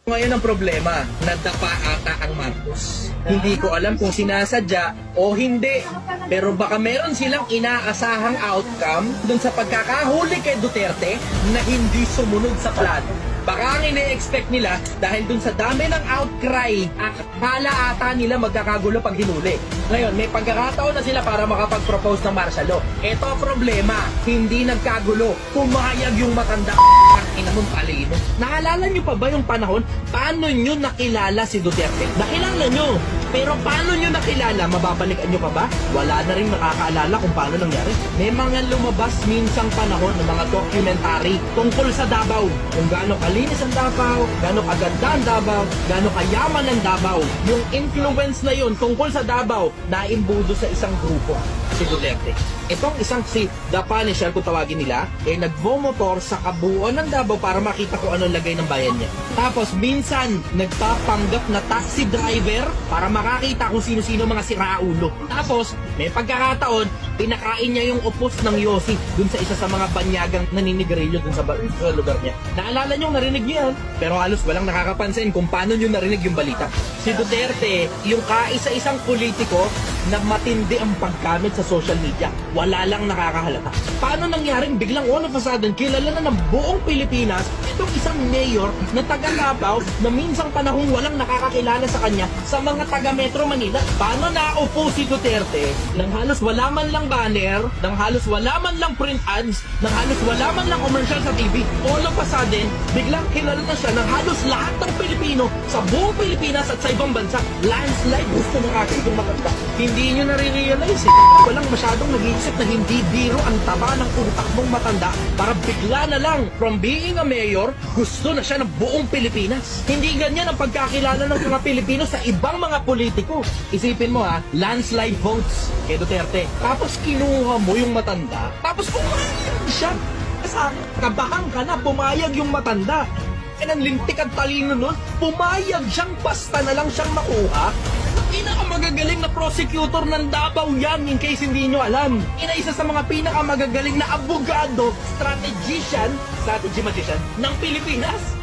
Ngayon ang problema, nadapa ata ang Marcos. Hindi ko alam kung sinasadya o hindi. Pero baka meron silang inaasahang outcome dun sa pagkakahuli kay Duterte na hindi sumunod sa plano. Baka ang ine-expect nila dahil dun sa dami ng outcry, akala ata nila magkakagulo pag hinuli. Ngayon, may pagkakataon na sila para makapag-propose ng martial law. Ito ang problema, hindi nagkagulo. Pumayag yung matanda inamong palino. Naalala nyo pa ba yung panahon? Paano nyo nakilala si Duterte? Nakilala nyo. Pero paano nyo nakilala? Mababalikan nyo pa ba? Wala na rin nakakaalala kung paano nangyari. May mga lumabas minsang panahon ng mga documentary tungkol sa Davao. Kung gaano kalinis ang Davao, gaano kaganda ang Davao, gaano kayaman ang Davao. Yung influence na yun tungkol sa Davao na imbudo sa isang grupo, si Duterte. Itong isang si The Punisher, kung tawagin nila, nagbomotor sa kabuuan ng Davao para makita kung anong lagay ng bayan niya. Tapos minsan, nagpapanggap na taxi driver para makakita kung sino-sino mga siraulo. Tapos, may pagkakataon, pinakain niya yung upos ng Yossi dun sa isa sa mga banyagang naninigarilyo dun sa lugar niya. Naalala niyo, narinig niyo yan, pero halos walang nakakapansin kung paano niyo narinig yung balita. Si Duterte, yung kaisa-isang politiko na matindi ang paggamit sa social media. Wala lang nakakahalata. Paano nangyaring biglang all of a sudden kilala na ng buong Pilipinas itong isang mayor na taga Davao na minsang panahong walang nakakakilala sa kanya sa mga taga Metro Manila? Paano naupo si Duterte nang halos wala man lang banner, nang halos wala man lang print ads, nang halos wala man lang commercial sa TV? All of a sudden, biglang kilala na siya ng halos lahat ng Pilipino sa buong Pilipinas at sa ibang bansa. Landslide, gusto ng ating itong maganda. Hindi nyo nare-realize walang masyadong nag-iisip na hindi biro ang taba ng utak mong matanda para bigla na lang from being a mayor, gusto na siya ng buong Pilipinas. Hindi ganyan ang pagkakilala ng mga Pilipino sa ibang mga politiko. Isipin mo landslide votes kay Duterte. Tapos kinuha mo yung matanda. Tapos pumayag siya. Kabahan ka na, pumayag yung matanda. Ang lintik at talino nun, pumayag siyang basta na lang siyang makuha. Pinakamagagaling na prosecutor ng Davao yan, in case hindi nyo alam. Isa sa mga pinakamagagaling na abogado, strategy magician ng Pilipinas.